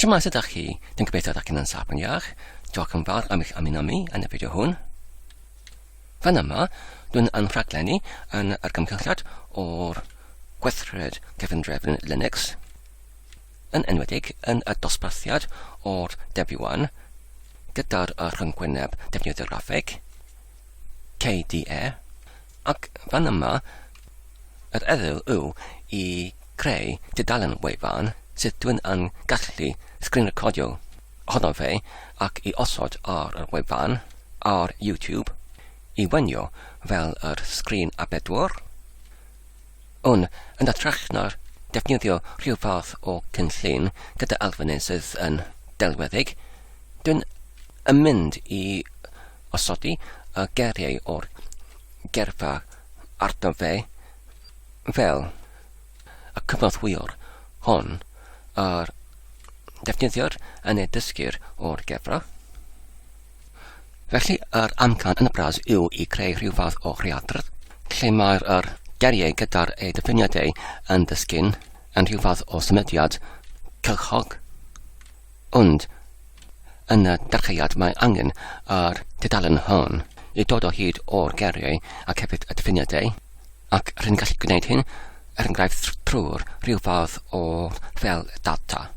Shwmae ydych chi? Dwi'n gobeithio ydych chi'n ansab yn iach. Diolch yn fawr am eich ymuno yn y fideo hwn. Fan yma, dwi'n rhaglennu yn yr gymgylliad o'r gweithred cyfundrefn Linux, yn enwedig yn y dosbarthiad o'r W1 gyda'r rhyngwyneb defnyddio graffeg KDE, ac fan yma yr eddyl yw i creu dudalen wefan sydd dwi'n gallu sgrin recordio ohono fe ac i osod ar y wefan ar YouTube i wenio fel yr sgrinarbedawr. Yn ytrach na'r defnyddio rhyw fath o cynllun gyda elfennau sydd yn delweddig, dwi'n mynd i osodi y geiriau o'r geirfa arno fe fel y cyfathwyr hon yr defnyddiwr yn ei dysgu'r o'r geirfa. Felly, yr amcan yn y bras yw i creu rhyw fath o rheadr, lle mae'r geiriau gyda'r ei diffiniadau yn dysgu'n yn rhyw fath o symudiad cylchog. Ond, yn y darcheuad mae angen yr dudalen hon i dod o hyd o'r geiriau ac hefyd y diffiniadau, ac rydyn gallu gwneud hyn enghraifft trwy'r rhyw fath o fel data.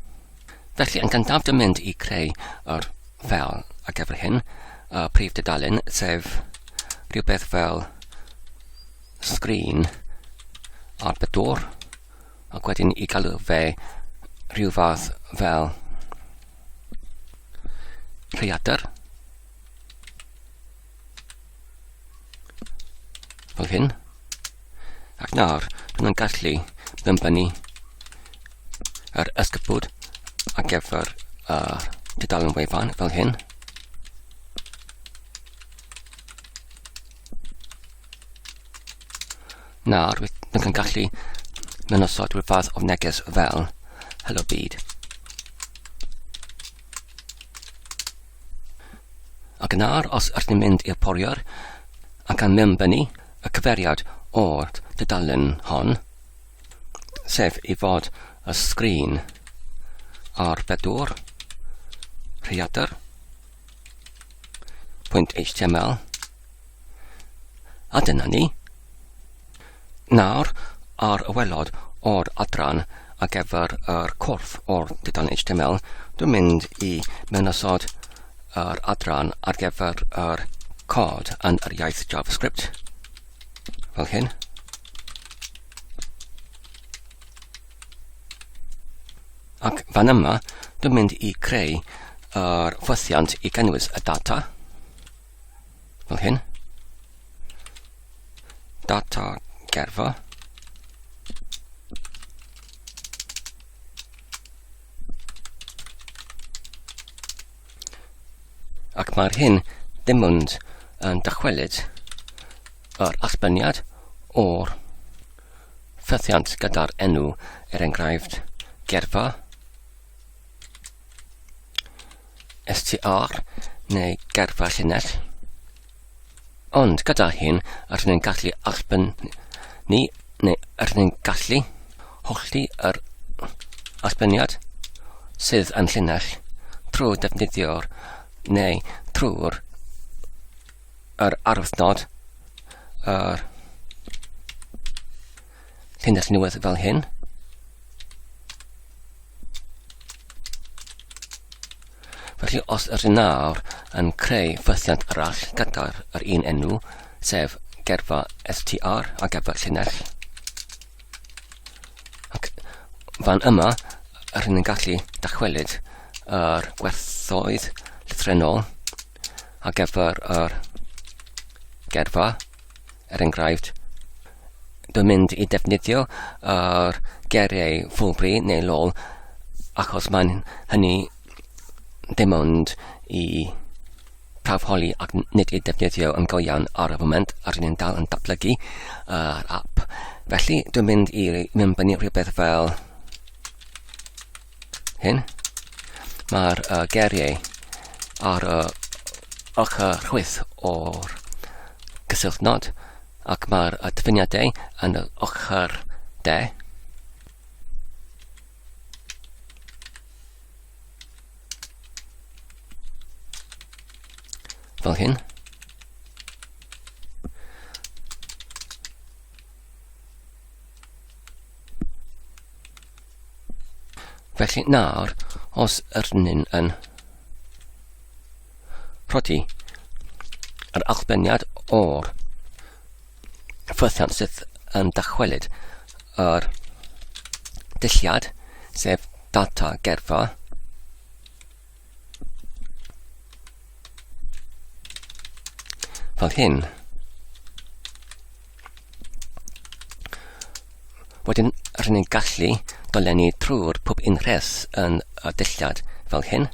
Felly, yn gyntaf dwi'n mynd i creu yr fel ar gyfer hyn, y prif dudalen, sef rhywbeth fel sgrinarbedawr, ac wedyn i galw fe rhyw fath fel rheadr, fel hyn. Ac nawr, dwi'n gallu dynnu yr ysgubwd ar gyfer dudalen wefan fel hyn. Nawr, dwi'n gallu mynosod rhyw fath o neges fel Hello Byd. Ac nawr, os ydym mynd i'r poriwr ac yn mynnu y cyfeiriad o'r dudalen hon, sef i fod y sgrin ar bedwr, rheadr, .html, a dyna ni. Nawr, ar y welod o'r adran ar gyfer yr corff o'r dudalen HTML, dwi'n mynd i mynosod yr adran ar gyfer yr cod yn yr iaith JavaScript, fel hyn. Ac fan yma, dwi'n mynd i creu yr ffythiant i gynnwys y data, fel hyn. Data geirfa. Ac mae'r hyn ddim ond yn dychwelyd yr asbyniad o'r ffythiant gyda'r enw enghraifft geirfa, str neu geirfa llinell. Ond gyda hyn, rydyn ni'n gallu neu rydyn ni'n gallu hollti yr asbyniad sydd yn llinell trwy defnyddio'r neu trwy'r arwythnod yr llinell newydd fel hyn. Felly, os ydyn nawr yn creu ffythiant arall gyda'r un enw, sef geirfa str ar gyfer llinell. Ac fan yma, rydyn ni'n gallu dychwelyd yr gwerthoedd lythrennol ar gyfer yr geirfa, enghraifft. Dwi'n mynd i defnyddio yr geiriau ffwlbri neu lol, achos mae'n hynny dim ond i prawfholi ac nid i defnyddio yn go iawn ar y foment, a rydyn ni'n dal yn datblygu yr app. Felly, dwi'n mynd i mynnu rhywbeth fel hyn. Mae'r geiriau ar y ochr chwith o'r gysylltnod, ac mae'r diffiniadau yn y ochr de. fel hyn. Felly nawr, os yr un yn rhodi yr allbeniad o'r ffythiant sydd yn dychwelyd yr dulliad, sef data geirfa, fel hyn. Wedyn rydyn ni'n gallu dolenni trwy'r pob unrhes yn y dulliad fel hyn.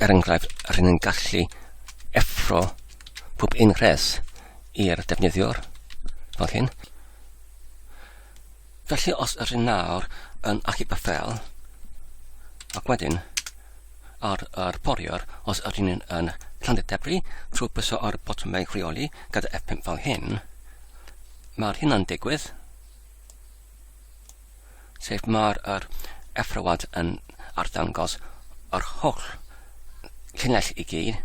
Enghraifft, rydyn ni'n gallu effro pob unrhes i'r defnyddiwr fel hyn. Felly os rydyn nawr yn achub y ffel, ac wedyn ar poriwr, os rydyn yn llandu debri trwy bwyso ar botymau rheoli gyda F5 fel hyn, mae'r hynna'n digwydd, sef mae'r effrywad yn arddangos yr holl llinell i gyd,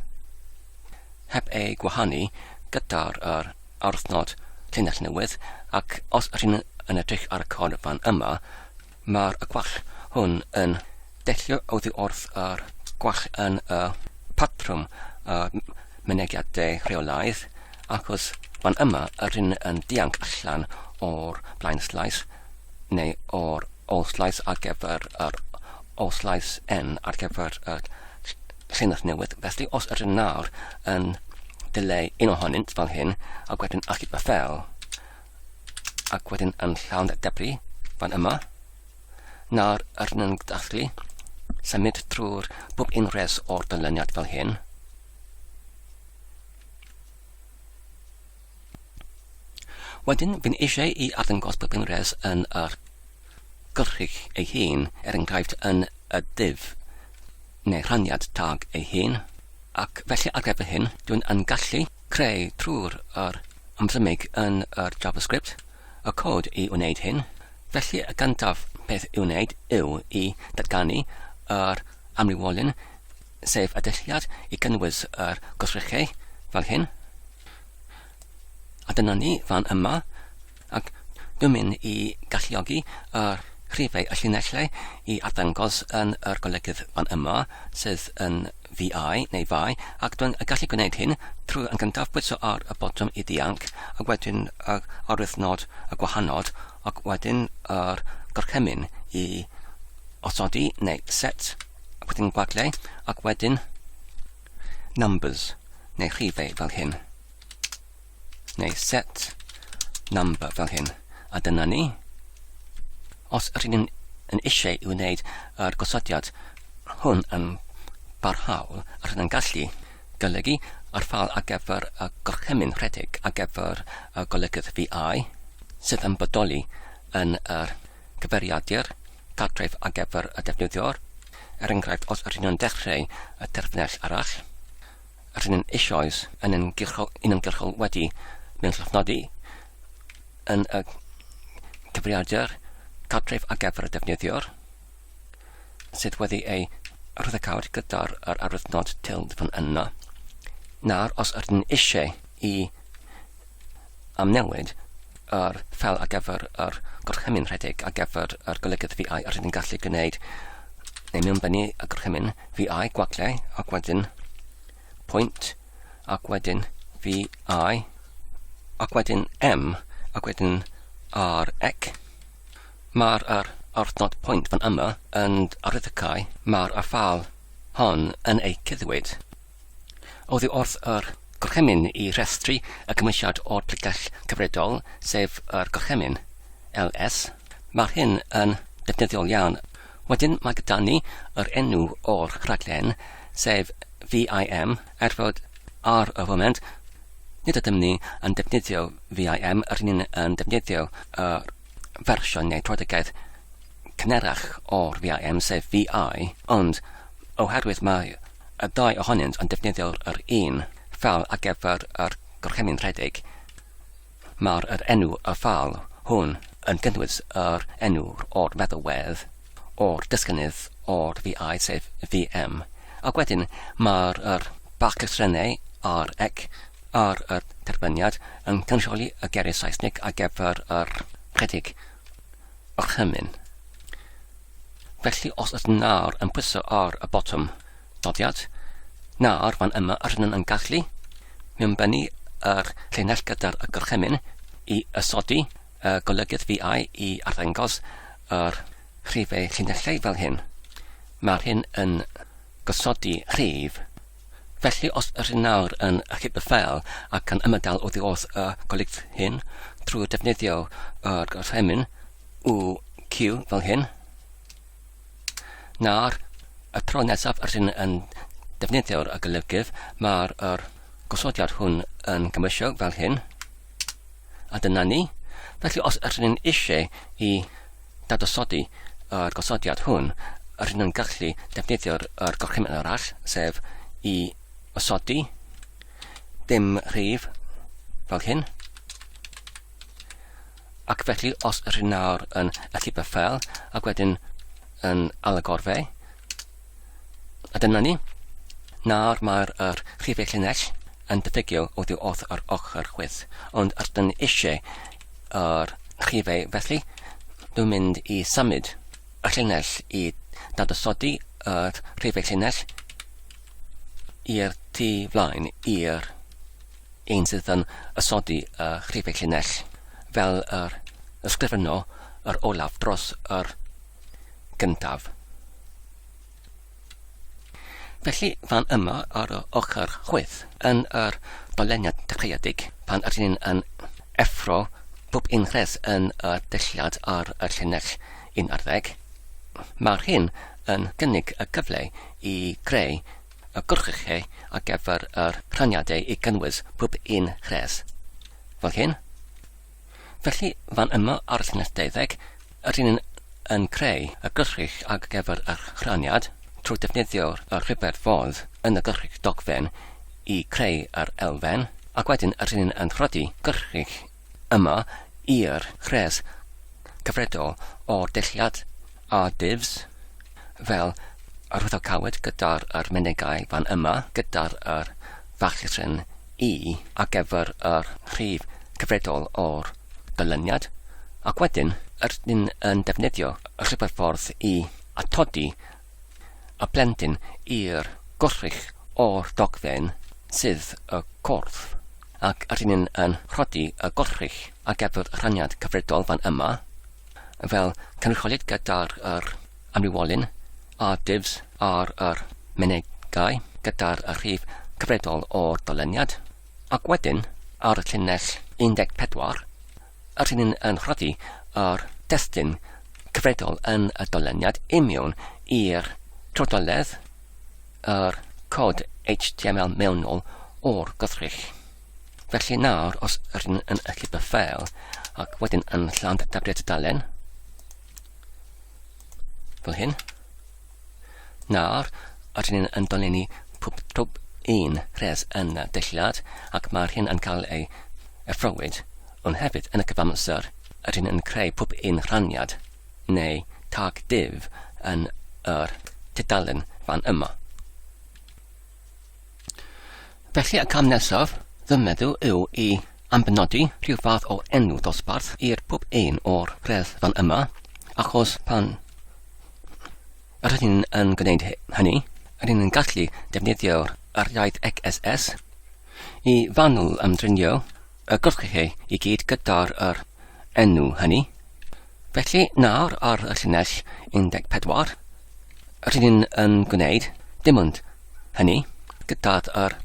heb ei gwahanu gyda'r arthnod llinell newydd, ac os rydyn yn edrych ar y cod fan yma, mae'r gwall hwn yn dellio oddi wrth yr gwall yn y patrwm mynegiadau rheolaidd, achos fan yma rydyn yn dianc allan o'r blaen slais, neu o'r ôl slais ar gyfer yr ôl slais N ar gyfer y llinell newydd. Felly os rydyn nawr yn dileu un ohonynt fel hyn, ac wedyn achub y ffel, ac wedyn yn llawn debri fan yma, nawr rydyn yn gallu symud trwy'r bob unrhes o'r dyluniad fel hyn. Wedyn fi'n eisiau i arddangos bob unrhes yn yr gyrrych ei hun, enghraifft yn y div neu rhaniad tag ei hun, ac felly ar gyfer hyn, dwi'n yn gallu creu trwy'r ymsymig yn yr JavaScript y cod i wneud hyn. Felly y gyntaf beth i wneud yw i datganu yr amrywolyn, sef y dulliad i gynnwys yr gwrthrychau fel hyn. A dyna ni fan yma, ac dwi'n mynd i galluogi yr rhifau y llinellau i arddangos yn yr golygydd fan yma, sydd yn VI neu fai, ac dwi'n gallu gwneud hyn trwy yn gyntaf bwyso ar y botwm i dianc, ac wedyn ar wythnod y gwahanod, ac wedyn yr gorchymyn i osodi neu set, ac wedyn gwaglau, ac wedyn numbers neu rhifau fel hyn, neu set number fel hyn. A dyna ni. Os rydyn yn eisiau i wneud yr gosodiad hwn yn barhaol, rydyn yn gallu golygu yr ffal ar gyfer y gorchymyn rhedeg ar gyfer y golygydd VI, sydd yn bodoli yn yr cyfeiriadur cartref ar gyfer y defnyddiwr. Enghraifft, os rydyn yn dechrau y terfynell arall, rydyn yn eisoes yn ymgyrchol wedi mewn llofnodi yn y cyfeiriadur cartref ar gyfer y defnyddiwr, sydd wedi ei rhyddhacawd gyda'r arwythnod tilde fan yna. Nawr, os rydyn eisiau i amnewid yr ffel ar gyfer yr gorchymyn rhedeg ar gyfer yr golygydd VI, rydyn gallu gwneud neu mewnbynnu y gorchymyn VI gwaglau, ac wedyn point, ac wedyn VI, ac wedyn M, ac wedyn RX. Mae'r arthnod pwynt fan yma yn arwyddocau, mae'r ffal hon yn ei cyddwyd. Oddi wrth yr gorchymyn i rhestru y cymwysiad o'r plicell cyfredol, sef yr gorchymyn LS. Mae'r hyn yn defnyddiol iawn. Wedyn mae gyda ni yr enw o'r rhaglen, sef VIM, fod ar y foment, nid ydym ni yn defnyddio VIM, rydyn yn defnyddio fersiwn neu troedagaeth cynerach o'r VIM, sef VI, ond oherwydd mae y ddau ohonynt yn defnyddio'r un, ffal ar gyfer yr gorchymyn rhedeg, mae'r enw y ffal hwn yn gynnwys yr enw o'r meddalwedd o'r dysgynydd o'r VI sef VM. Ac wedyn mae'r bach cythrennau a'r ec ar y terbyniad yn cynrychioli y geiriau Saesnig ar gyfer yr rhedeg gorchymyn. Felly os ydyn nawr yn pwyso ar y botwm dodiad, nawr fan yma rydyn yn gallu mewnbynnu yr llinell gyda'r y gorchymyn i ysodi y golygydd VI i arddangos yr rhifau llinellau fel hyn. Mae'r hyn yn gosodi rhif. Felly os ydyn nawr yn ychydig y ffel ac yn ymadael o ddiwrth y golygydd hyn trwy defnyddio yr gorchymyn UQ fel hyn, nawr, y tro nesaf rydyn yn defnyddio'r y golygydd, mae'r gosodiad hwn yn gymysio fel hyn. A dyna ni. Felly os rydyn eisiau i dadosodi yr gosodiad hwn, rydyn yn gallu defnyddio'r gorchymyn arall, sef i osodi dim rhif fel hyn. Ac felly os rydyn nawr yn ychydig y ffel ac wedyn yn alagorfau, a dyna ni. Nawr mae'r rhifau llinell yn diffygio o ddiwrth yr ochr chwith, ond ydyn eisiau yr rhifau felly, dwi'n mynd i symud y llinell i dadosodi yr rhifau llinell i'r tu flaen i'r un sydd yn ysodi y rhifau llinell fel yr ysgrifenno yr olaf dros yr gyntaf. Felly fan yma ar y ochr chwith yn yr doleniad dechreuedig pan ydyn yn effro bob un rhes yn y dylliad ar y llinell 11, mae'r hyn yn gynnig y cyfle i greu y gwrchau ar gyfer yr rhaniadau i gynnwys bob un rhes fel hyn. Felly fan yma ar y llinell 12 ydyn yn creu y gwrchau ar gyfer y rhaniad trwy defnyddio'r rhyberfodd yn y gwrchau dogfen i creu yr elfen, ac wedyn ydyn yn rhodi gwrchau yma i'r rhes cyfredol o'r dylliad a divs fel yr rhyddocawyd gyda'r menegau fan yma gyda'r fachgen I ar gyfer yr rhif cyfredol o'r dyluniad, ac wedyn ydyn yn defnyddio y rhyberffordd i atodi y blentyn i'r gwrchau o'r dogfen sydd y corff, ac ydyn yn rhodi y gwrchau ar gyfer y rhaniad cyfredol fan yma fel cynrychioliad gyda'r amrywolyn a divs ar yr menegau gyda'r rhif cyfredol o'r dyluniad, ac wedyn ar y llinell 14 ydyn yn rhodi yr destun cyfredol yn y dyluniad union i'r trodoledd yr cod HTML mewnol o'r gwrchau. Felly nawr os ydyn yn ychydig y ffel ac wedyn yn llant dabriad y dalen fel hyn, nawr ydyn yn dolenni pob un rhes yn y dylliad ac mae'r hyn yn cael ei effrowyd, ond hefyd yn y cyfamser ydyn yn creu pob un rhaniad neu tag div yn yr tudalen fan yma. Felly y cam nesaf, fy meddwl yw i ambenodi rhyw fath o enw dosbarth i'r pob un o'r rhes fan yma, achos pan ydyn yn gwneud hynny, ydyn yn gallu defnyddio yr iaith CSS i fanwl ymdrinio y gwrchau i gyd gyda'r enw hynny. Felly nawr ar y llinell 14 ydyn yn gwneud dim ond hynny gyda'r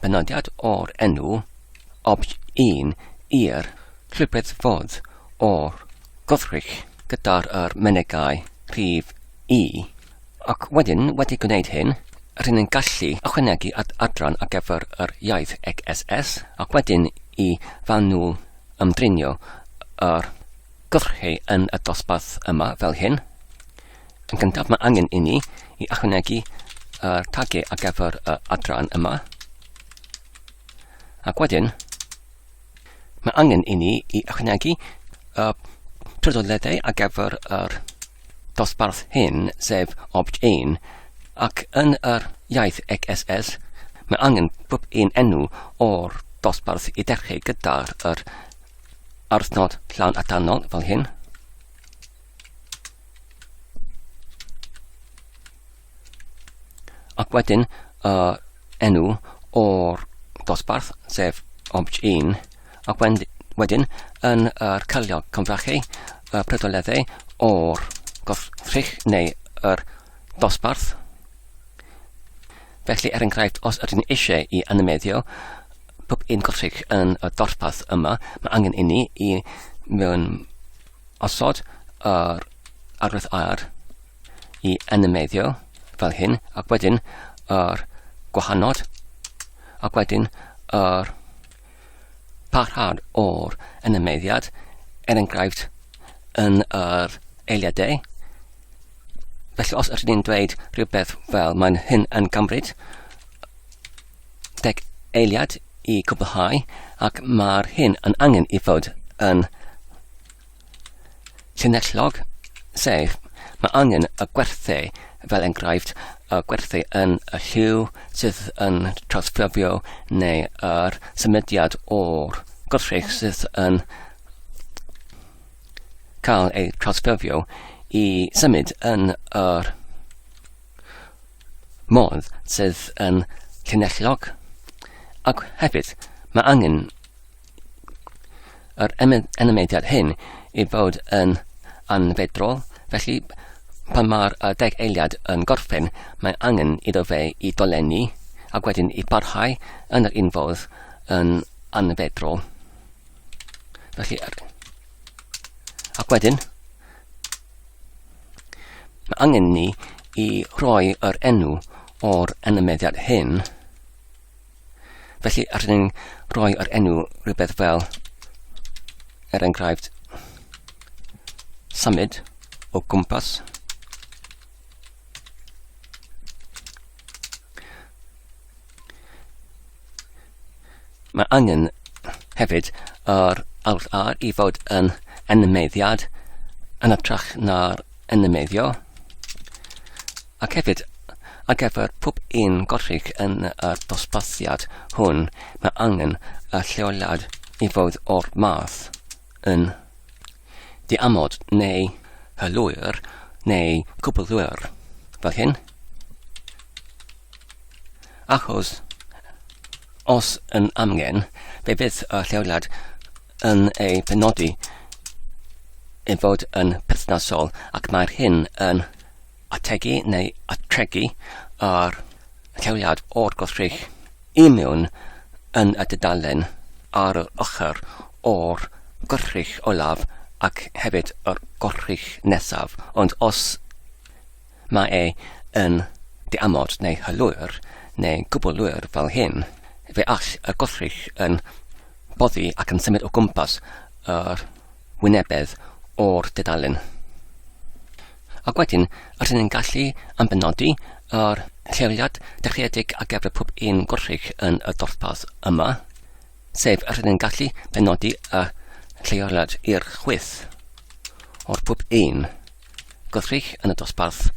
benodiad o'r enw obj1 i'r llwybrydd o'r gwrchau gyda'r menegau rhif I, ac wedyn wedi gwneud hyn rydyn yn gallu ychwanegu adran ar gyfer yr iaith CSS ac wedyn i fanwl ymdrinio yr gwrchau yn y dosbarth yma fel hyn. Yn gyntaf mae angen i ni i ychwanegu tagiau ar gyfer y adran yma Ac wedyn, mae angen i ni I ychwanegu prydoleddau ar gyfer yr dosbarth hyn, sef obj1, ac yn yr iaith CSS, mae angen pob un enw o'r dosbarth I dechrau gyda'r arthnod llawn adanol fel hyn. Ac wedyn enw o'r dosbarth, sef obj1, ac wedyn yn yr cyliog cyfrachu prydoleddau o'r gwrthrych neu yr dosbarth. Felly, enghraifft, os ydyn ni eisiau I animeiddio pob un gwrthrych yn y dosbarth yma, mae angen I ni I mewn osod yr arwydd ar I animeiddio fel hyn, ac wedyn yr gwahanod, ac wedyn yr parhad o'r animeiddiad, enghraifft yn yr eiliadau. Felly, os ydyn ni'n dweud rhywbeth fel mae'n hyn yn cymryd 10 eiliad I cwblhau, ac mae'r hyn yn angen I fod yn llinellog, sef mae angen y gwerthau fel enghraifft y gwerthau yn y lliw sydd yn trawsffurfio neu yr symudiad o'r gwrthrych sydd yn cael ei trawsffurfio I symud yn yr modd sydd yn llinellog. Ac hefyd, mae angen yr animeiddiad hyn I fod yn anfedrol. Felly, pan mae'r 10 eiliad yn gorffen, mae angen iddo fe I dolenni, ac wedyn I barhau yn yr un fodd yn anfedrol. Felly, ac wedyn, mae angen ni I roi yr enw o'r animeiddiad hyn. Felly, ydyn ni'n roi yr enw rhywbeth fel, enghraifft, symud o gwmpas. Mae angen hefyd yr arwydd ar I fod yn animeiddiad yn ytrach na'r animeiddio. Ac hefyd, ar gyfer pob un gwrthrych yn y dosbarthiad hwn, mae angen y lleoliad I fod o'r math yn diamod neu hylwyr neu cwblwyr, fel hyn. Achos, os yn amgen, fe fydd y lleoliad yn ei benodi I fod yn perthnasol, ac mae'r hyn yn ategu neu atregu ar lleoliad o'r gwrthrych I mewn yn y dudalen ar y ochr o'r gwrthrych olaf ac hefyd yr gwrthrych nesaf. Ond os mae yn diamod neu hylwyr neu cwblwyr fel hyn, fe all y gwrthrych yn boddi ac yn symud o gwmpas yr wynebedd o'r dudalen. Ac wedyn, ydyn ni'n gallu ambenodi yr lleoliad dechreuedig ar gyfer pob un gwrthrych yn y dosbarth yma, sef ydyn ni'n gallu benodi y lleoliad i'r chwith o'r pob un gwrthrych yn y dosbarth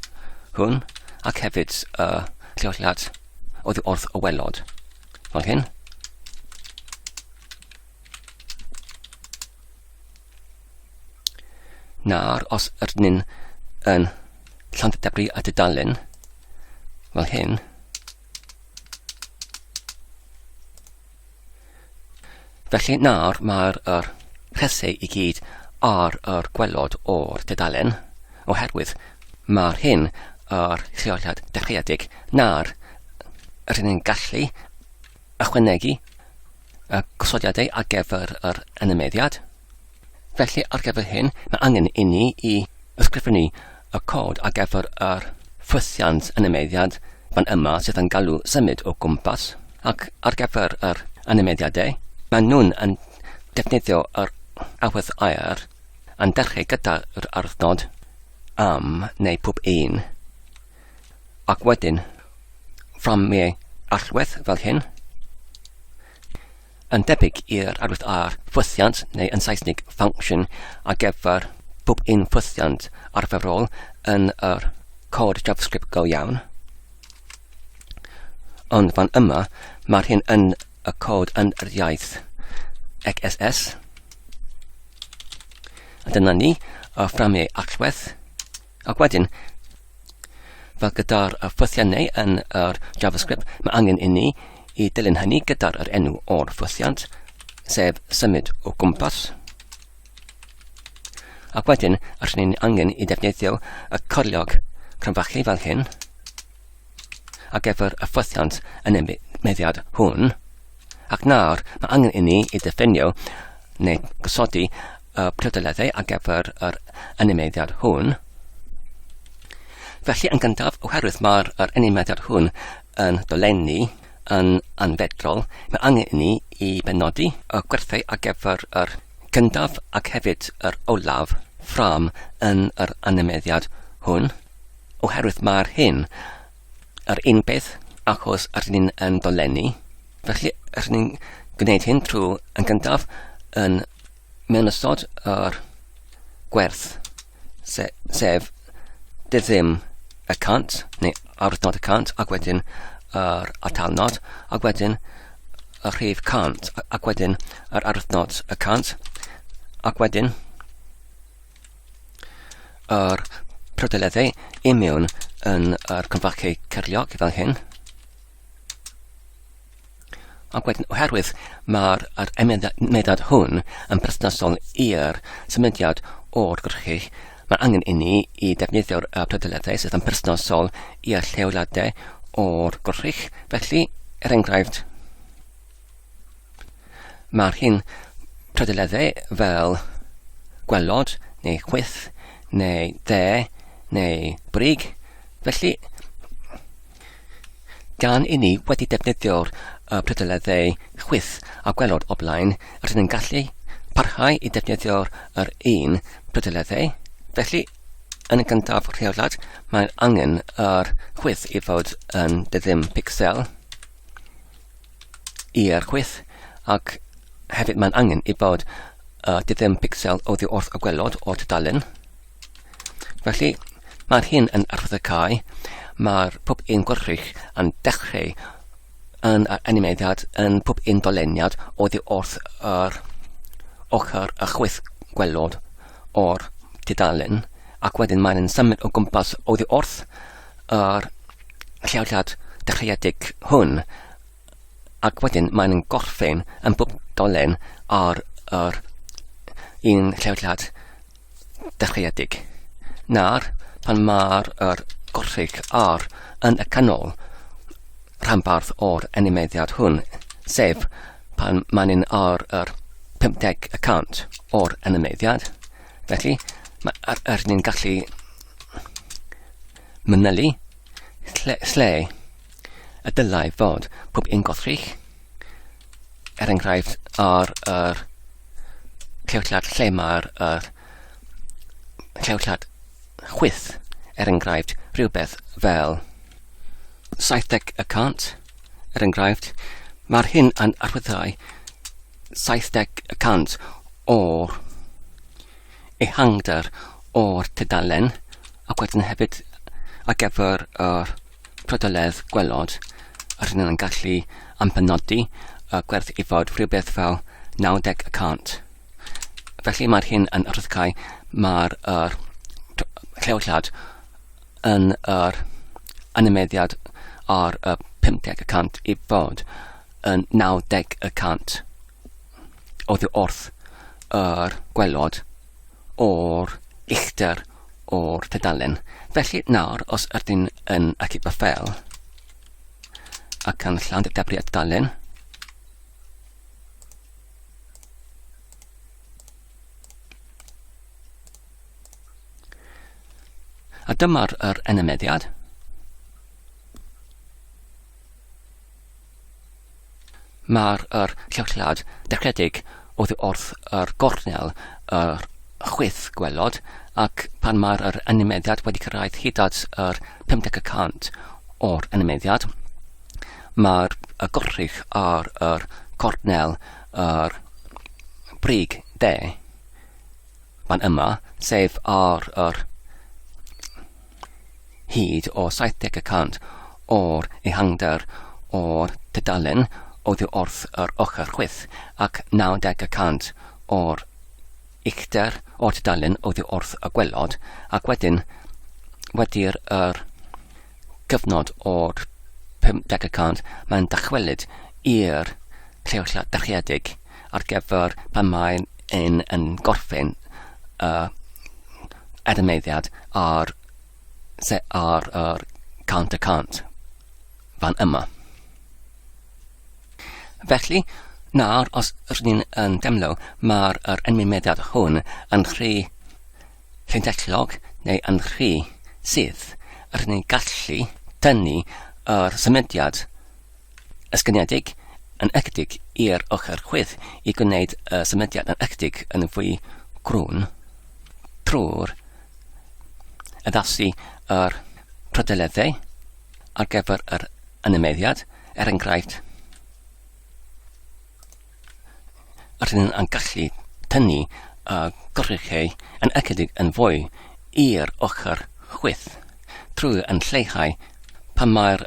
hwn, ac hefyd y lleoliad oddi wrth y welod, fel hyn. Nawr, os ydyn ni'n yn llandybru y dudalen, fel hyn, felly nawr mae'r rhesau I gyd ar yr gwelod o'r dudalen, oherwydd mae'r hyn yr lleoliad dechreuedig. Nawr, ydyn ni'n gallu ychwanegu y gosodiadau ar gyfer yr animeiddiad. Felly, ar gyfer hyn, mae angen I ni I ysgrifennu y cod ar gyfer yr ffwythiant animeiddiad fan yma sydd yn galw symud o gwmpas. Ac ar gyfer yr animeiddiadau, mae nhw'n yn defnyddio yr arwydd aur yn dechrau gyda'r arthnod am neu pob un. Ac wedyn, fframau allwedd fel hyn. yn debyg i'r arwydd ar ffwythiant neu yn Saesnig function ar gyfer bob un ffwythiant arferol yn yr cod JavaScript go iawn. Ond fan yma, mae'r hyn yn y cod yn yr iaith CSS. A dyna ni, y fframiau allwedd. Ac wedyn, fel gyda'r ffwythiannau yn yr JavaScript, mae angen i ni i dilyn hynny gyda'r enw o'r ffwythiant, sef symud o gwmpas. Ac wedyn, allwn ni angen i defnyddio y coriog crynfachu fel hyn ar gyfer y ffwythiant yn y meddiad hwn. Ac nawr, mae angen i ni i diffinio neu gosodi y priodoleddau ar gyfer yr animeddiad hwn. Felly, yn gyntaf, oherwydd mae'r animeddiad hwn yn dolenni yn anfedrol, mae angen i ni i benodi y gwerthau ar gyfer yr gyntaf ac hefyd yr olaf ffram yn yr animeddiad hwn. Oherwydd mae'r hyn yr un beth achos yr un yn dolenni. Felly, rydyn ni'n gwneud hyn trwy yn gyntaf yn mewn ystod yr gwerth, sef ddim y cant, neu arwythnod y cant, ac wedyn yr atalnod, ac wedyn y rhif cant, ac wedyn yr arwythnod y cant, ac wedyn yr priodoleddau i mewn yn yr cyfrachu cyrliog fel hyn. Ac wedyn, oherwydd mae'r emediad hwn yn perthnasol i'r symudiad o'r gwrchu, mae angen i ni i defnyddio'r priodoleddau sydd yn perthnasol i'r lleoliadau o'r gwrchu. Felly, enghraifft, mae'r hyn priodoleddau fel gwelod, neu chwyth, neu dde, neu brig. Felly, gan i ni wedi defnyddio'r priodoleddau chwyth a gwelod o blaen, rydyn ni'n gallu parhau i defnyddio'r un priodoleddau. Felly, yn y gyntaf rheolad, mae angen yr chwyth i fod yn ddim pixel i'r chwyth, ac hefyd mae'n angen i fod ddim pixel oddi wrth y gwelod o'r tudalen. Felly, mae'r hyn yn arwyddocau, mae'r pob un gwrrych yn dechrau yn animeddiad yn pob un doleniad oddi wrth yr ochr y chwyth gwelod o'r tudalen, ac wedyn mae'n symud o gwmpas oddi wrth yr lleoliad dechreuedig hwn, ac wedyn mae'n gorffen yn bob dolen ar yr un lleoliad dechreuedig. Nawr, pan mae'r gorrych ar yn y canol rhanbarth o'r animeddiad hwn, sef pan mae'n ar yr 50% o'r animeddiad. Felly, mae'r ni'n gallu manylu lle y dylai fod pob un gorrych, enghraifft ar yr lleoliad lle mae'r lleoliad chwyth, enghraifft rhywbeth fel 70%, enghraifft, mae'r hyn yn arwyddau 70% o'r ehangder o'r tudalen, ac wedyn hefyd ar gyfer yr priodoleidd gwelod, rydyn ni'n gallu ampenodi y gwerth i fod rhywbeth fel 90%. Felly mae'r hyn yn arwyddocau mae'r lleoliad yn yr animeddiad ar 50% i fod yn 90% oddi wrth yr gwelod o'r uchder o'r tudalen. Felly nawr, os ydyn yn acib y ffel ac yn llanderbyn y tudalen, a dyma'r animeddiad. Mae'r lleoliad dechreuedig oddi wrth yr gornel yr chwyth gwelod, ac pan mae'r animeddiad wedi cyrraedd hyd at yr 50% o'r animeddiad, mae'r gorrych ar yr cornel brig D fan yma, sef ar hyd o 70% o'r ehangder o'r tudalen oddi wrth yr ochr chwith ac 90% o'r uchder o'r tudalen oddi wrth y gwelod ac wedyn wedi'r gyfnod o'r 50% mae'n dychwelyd i'r llewllad dyrchiedig ar gyfer pan mae'n yn gorffen erymeiddiad ar cant y cant fan yma. Felly, nawr os rydyn ni'n yn demlo, mae'r enmyneddiad hwn yn rhy llynellog neu yn rhy sydd. Rydyn ni'n gallu tynnu symudiad ysgyniedig yn ychydig i'r ochr chwith i gwneud symudiad yn ychydig yn fwy grwn trwy'r addasu prydyleddau ar gyfer yr enmyneddiad, enghraifft rydyn ni'n gallu tynnu gwrchau yn ychydig yn fwy i'r ochr chwith trwy yn lleihau pan mae'r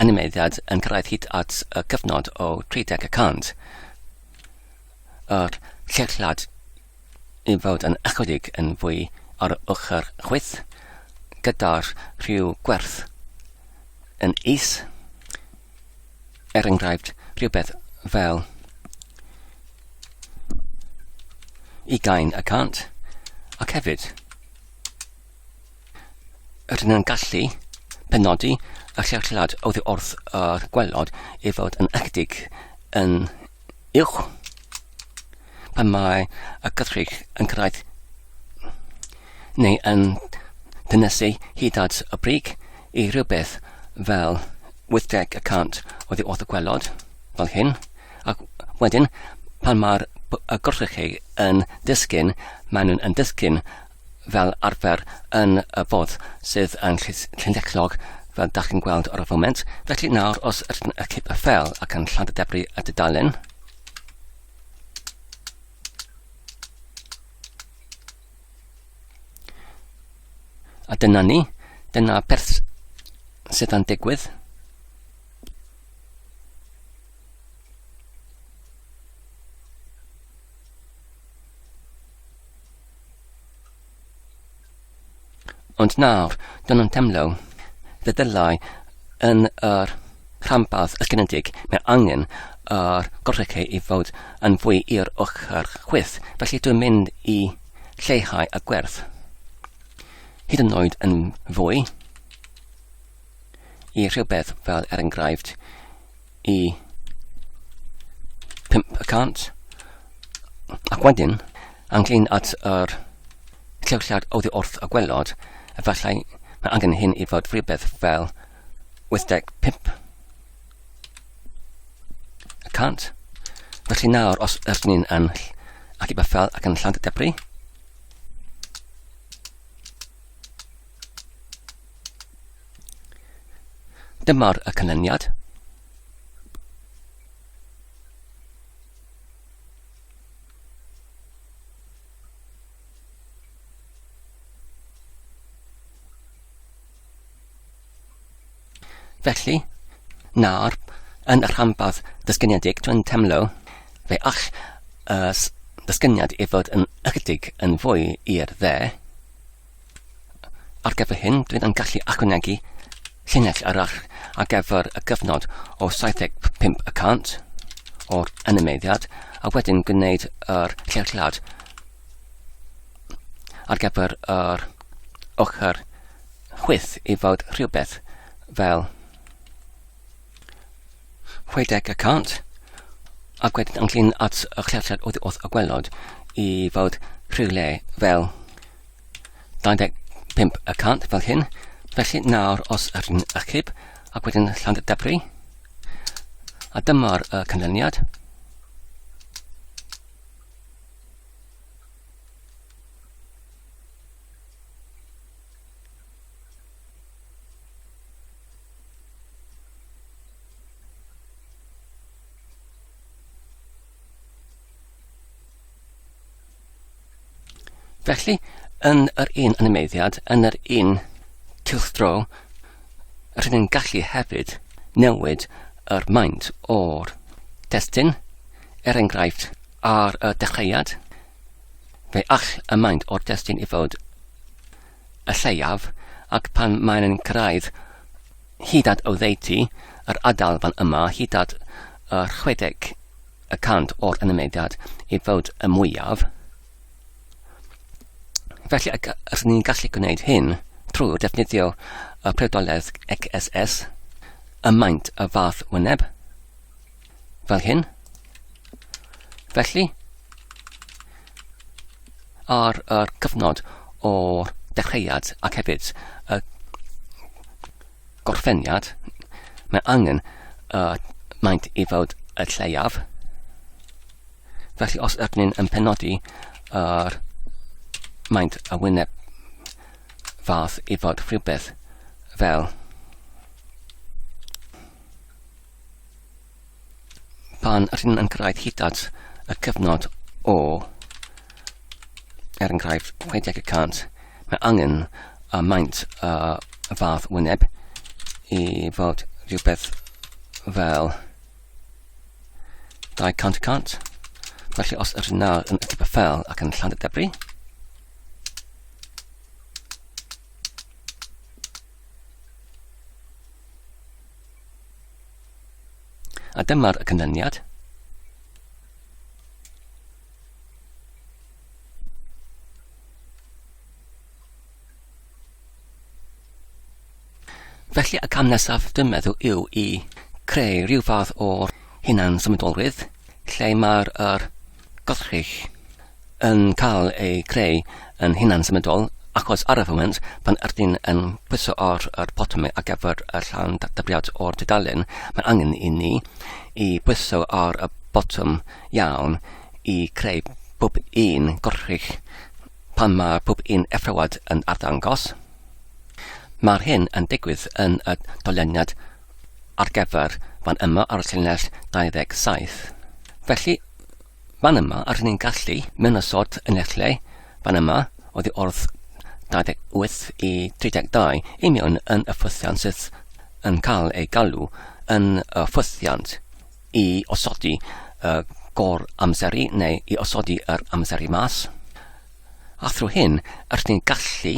enmyneddiad yn cyrraedd hyd at y cyfnod o 30%. Yr llewllad i fod yn ychydig yn fwy ar y ochr chwith gyda'r rhyw gwerth yn is, enghraifft rhywbeth fel 20% ac hefyd rydyn ni'n gallu penodi y llewllad oddi wrth y gwelod i fod yn ychydig yn uwch pan mae y gythrich yn cyrraedd neu yn dynesu hyd at y brig i rhywbeth fel 80% oddi wrth y gwelod fel hyn ac wedyn pan mae'r gwrchau yn disgyn, maen nhw'n disgyn fel arfer yn y bodd sydd yn llynellog fel dach chi'n gweld ar y foment. Felly nawr os ydyn y cip y ffel ac yn lladerdebru y dudalen, a dyna perth sydd yn digwydd. Ond nawr, dyna'n temlo, fe ddylai yn yr rhanbarth ysgynedig mae angen yr gwrchau i fod yn fwy i'r ochr chwith. Felly dwi'n mynd i lleihau y gwerth hyd yn oed yn fwy i rhywbeth fel enghraifft i 5% ac wedyn ynglyn at yr llewllad oddi wrth y gwelod, efallai mae angen hyn i fod rhywbeth fel 85%. Felly nawr os ydyn ni'n acib y ffel ac yn llanderdebru, dyma'r canlyniad. Felly, nawr, yn y rhanbarth dysgyniedig, dwi'n temlo fe all dysgyniad i fod yn ychydig yn fwy i'r dde. Ar gyfer hyn, dwi'n gallu ychwanegu llinell arall ar gyfer y gyfnod o 75% o'r enmyneddiad, a wedyn gwneud yr llewllad ar gyfer yr ochr chwith i fod rhywbeth fel 60% ac wedyn ynglyn at y llewllad oddi wrth y gwelod i fod rhywle fel 25% fel hyn. Felly nawr os ydyn ychyb ac wedyn llanderdebru, a dyma'r canlyniad. Felly, yn yr un animeiddiad, yn yr un cylchdro, rydyn ni'n gallu hefyd newid yr maint o'r destun, enghraifft ar y dechreuad, fe all y maint o'r destun I fod y lleiaf, ac pan mae'n cyrraedd hyd at oddeutu yr adal fan yma, hyd at 60% o'r animeiddiad I fod y mwyaf. Felly rydyn ni'n gallu gwneud hyn trwy defnyddio y prydoledd CSS, y maint y fath wyneb, fel hyn. Felly, ar yr cyfnod o'r dechreuad ac hefyd y gorffeniad, mae angen maint I fod y lleiaf. Felly, os ydyn ni'n penodi yr maint y wyneb fath I fod rhywbeth fel pan rydyn yn cyrraedd hyd at y cyfnod o enghraifft 60%, mae angen y maint y fath wyneb I fod rhywbeth fel 200%. Felly os ydyn nawr yn equipa ffel ac yn Llandybri, a dyma'r y canlyniad. Felly y cam nesaf dwi'n meddwl yw I creu rhyw fath o'r hunan symudolrydd, lle mae'r gwrthrych yn cael ei creu yn hunan symudol, achos ar y foment, pan ydyn yn pwyso ar bottom ar gyfer y llawn datblygiad o'r dudalen, mae angen I ni I pwyso ar y bottom iawn I creu bob un gwrthrych pan mae bob un effrawad yn arddangos. Mae'r hyn yn digwydd yn y doleniad ar gyfer fan yma ar y llinell 27. Felly, fan yma rydyn ni'n gallu mewn ysod yn eich lle fan yma oddi wrth 28 I 32 I mewn yn y ffwythiant sydd yn cael ei galw yn y ffwythiant I osodi gor amseru neu I osodi yr amseru mas. A thrwy hyn, rydyn ni'n gallu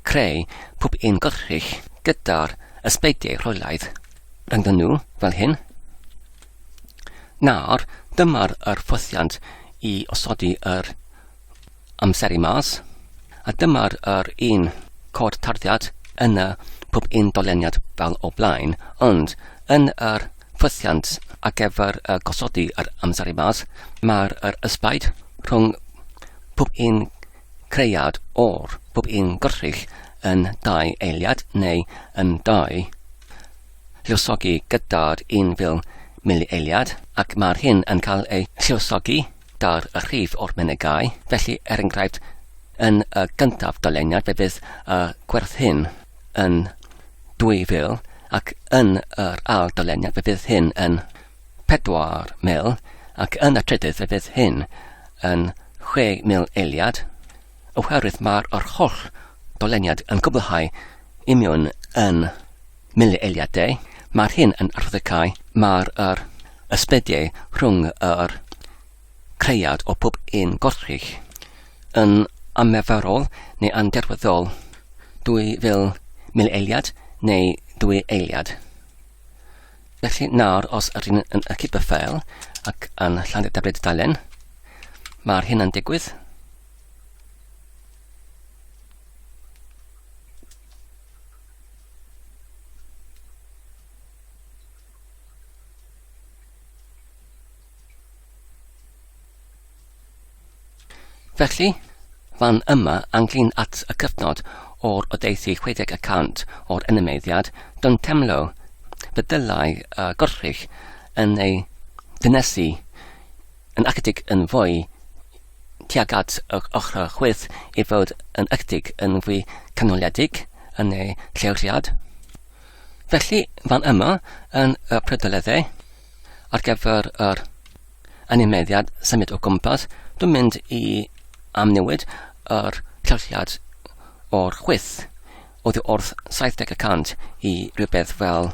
creu pob un gwrthrych gyda'r ysbeidiau rhwylaidd Rhaglennu fel hyn. Nawr, dyma'r ffwythiant I osodi yr amseru mas, a dyma'r un cod tarddiad yn y pob un doleniad fel o blaen, ond yn yr ffwythiant ar gyfer gosodi yr amseru mas, mae'r ysbaid rhwng pob un creiad o'r pob un gwrthrych yn 2 eiliad neu yn 2 lluosogi gyda'r 1 mili eiliad, ac mae'r hyn yn cael ei lluosogi da'r rhif o'r menegau. Felly, enghraifft yn y gyntaf doleniad, fe fydd y gwerth hyn yn 2,000, ac yn yr ail doleniad, fe fydd hyn yn 4,000, ac yn y trydydd, fe fydd hyn yn 6,000 eiliad. Oherwydd mae'r holl doleniad yn gwblhau I mewn yn mili eiliadau, mae'r hyn yn arddecau, mae'r ysbeidiau rhwng yr creiad o pob un gwrthrych yn ameferol neu anderwyddol 2,000 mili eiliad neu 2 eiliad. Felly nawr, os ydyn yn equipa ffel ac yn Llandybri dudalen, mae'r hyn yn digwydd. Felly, fan yma ynglyn at y cyfnod o'r oddeitu 60% o'r animeiddiad, dwi'n temlo fy dylai gwrthrych yn ei dynesu yn ychydig yn fwy tuag at y ochr chwith I fod yn ychydig yn fwy canoliedig yn ei llewriad. Felly, fan yma yn y prydoleddau ar gyfer yr animeiddiad symud o gwmpas, dwi'n mynd I amnewid yr llawsiad o'r chwith oddi wrth 70% I rhywbeth fel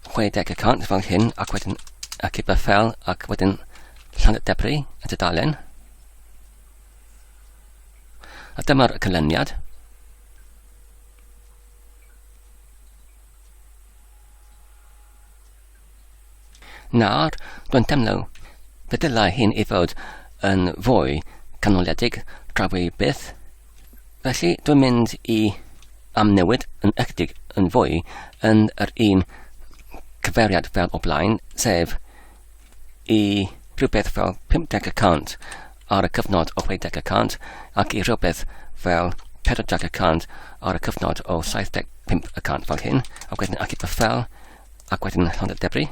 60% fel hyn, ac wedyn ac I byffel, ac wedyn Llanydebri y dudalen. A dyma'r canlyniad. Nawr, dwi'n teimlo y dylai hyn I fod yn fwy canoledig tra fwy byth. Felly dwi'n mynd I amnewid yn ychydig yn fwy yn yr un cyfeiriad fel o blaen, sef I rhywbeth fel 50% ar y cyfnod o 60% ac I rhywbeth fel 40% ar y cyfnod o 75% fel hyn, ac wedyn ac I byffel, ac wedyn Llanydebri.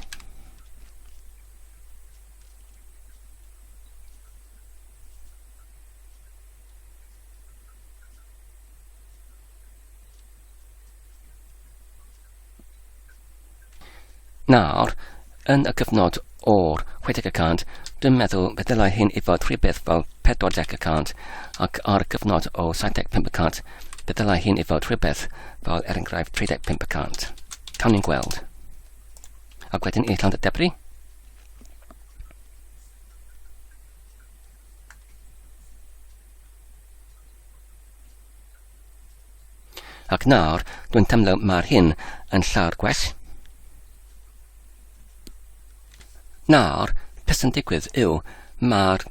Nawr, yn y cyfnod o'r 60%, dwi'n meddwl y dylai hyn I fod rhywbeth fel 40% ac ar y cyfnod o 75%, y dylai hyn I fod rhywbeth fel enghraifft 35%. Cawn ni'n gweld. Ac wedyn I Llanydebri. Ac nawr, dwi'n teimlo mae'r hyn yn llawer gwell. Nawr, beth sy'n digwydd yw mae'r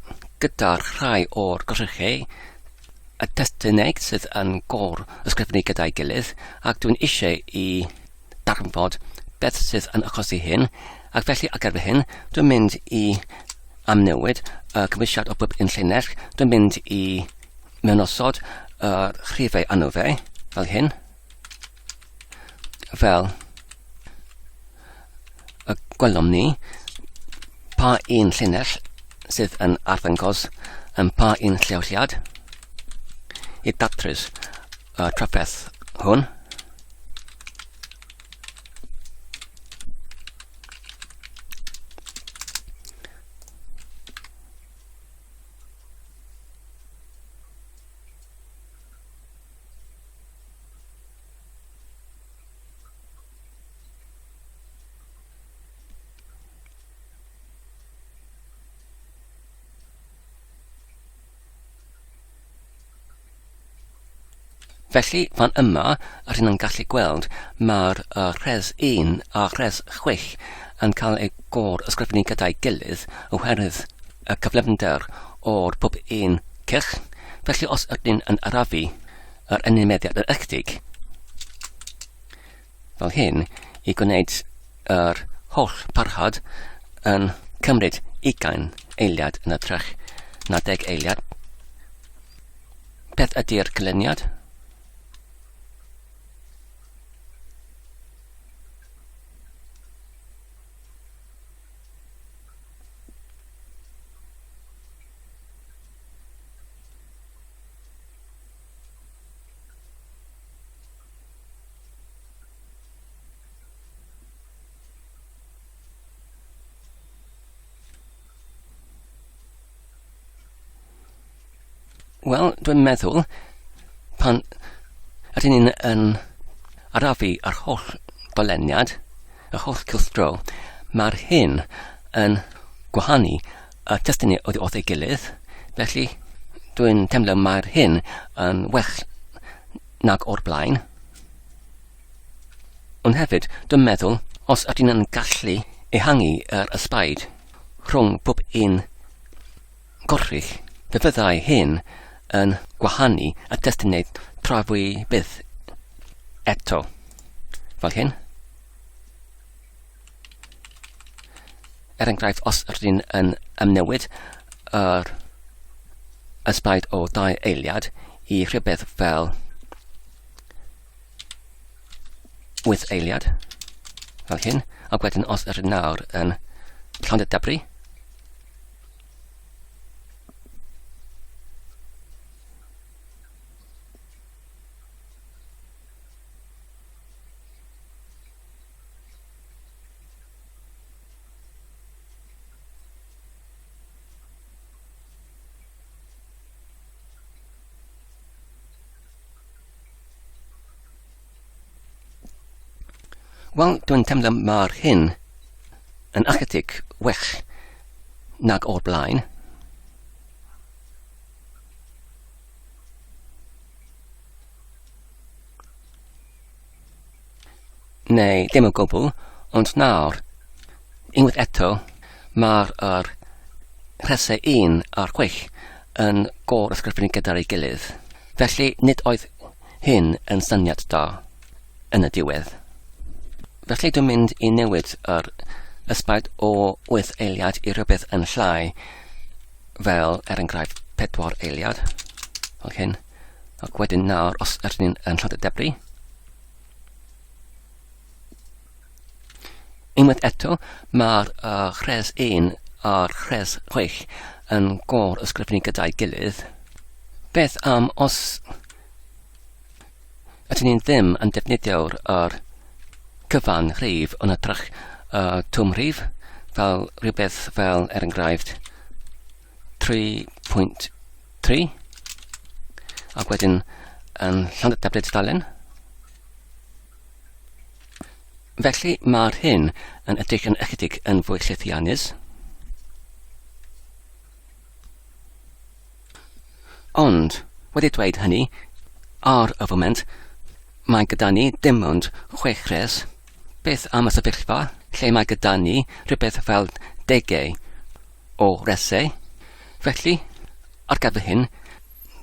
gyda'r rhai o'r gorsychau y testuneg sydd yn gor ysgrifennu gyda'i gilydd ac dwi'n eisiau I darnfod beth sydd yn achosi hyn ac felly ar gyfer hyn dwi'n mynd I amnewid y cymwysiad o bob un llinell, dwi'n mynd I mewnosod y rhifau anofau fel hyn, fel y gwelwn ni pa un llinell sydd yn arddangos yn pa un llawsiad I datrys y trafferth hwn. Felly, fan yma, rydyn yn gallu gweld mae'r rhes 1 a rhes 6 yn cael eu gor ysgrifennu gyda'i gilydd oherwydd y cyflefnder o'r pob un cylch. Felly, os ydyn yn arafu yr enimeddiad yr ychydig, fel hyn, I gwneud yr holl parhad yn cymryd 20 eiliad yn ytrach na 10 eiliad. Beth ydy'r canlyniad? Wel, dwi'n meddwl pan ydyn ni'n yn arafu yr holl doleniad, y holl cylchdro, mae'r hyn yn gwahanu y testynnu oddi wrth ei gilydd, felly dwi'n teimlo mae'r hyn yn well nag o'r blaen. Ond hefyd, dwi'n meddwl, os ydyn yn gallu ehangu yr ysbaid rhwng pob un gorrych, fe fyddai hyn yn gwahanu y testynau tra fwy byth eto, fel hyn. Enghraifft, os rydyn yn ymnewid yr ysbaid o 2 eiliad I rhywbeth fel 8 eiliad, fel hyn, ac wedyn os rydyn nawr yn Llanydebri, Wel, dwi'n teimlo mae'r hyn yn ychydig well nag o'r blaen. Neu dim o gwbl, ond nawr, unwaith eto, mae'r rhesau 1 a'r 6 yn gor-ysgrifennu gyda'r ei gilydd. Felly, nid oedd hyn yn syniad da yn y diwedd. Felly dwi'n mynd i newid yr ysbaid o 8 eiliad i rhywbeth yn llai, fel enghraifft 4 eiliad, fel hyn. Ac wedyn nawr, os ydyn ni'n yn Llandybri, unwaith eto, mae'r rhes 1 a'r rhes 6 yn gor-ysgrifennu gyda'i gilydd. Beth am os ydyn ni'n ddim yn defnyddio'r cyfan rhif yn ytrach twm rhif, fel rhywbeth fel enghraifft 3.3, ac wedyn yn Llandybri tudalen. Felly mae'r hyn yn edrych yn ychydig yn fwy lluthiannus. Ond, wedi dweud hynny, ar y foment, mae gyda ni dim ond 6 rhes. Beth am y sefyllfa, lle mae gyda ni rhywbeth fel 10 o resau. Felly, ar gyfer hyn,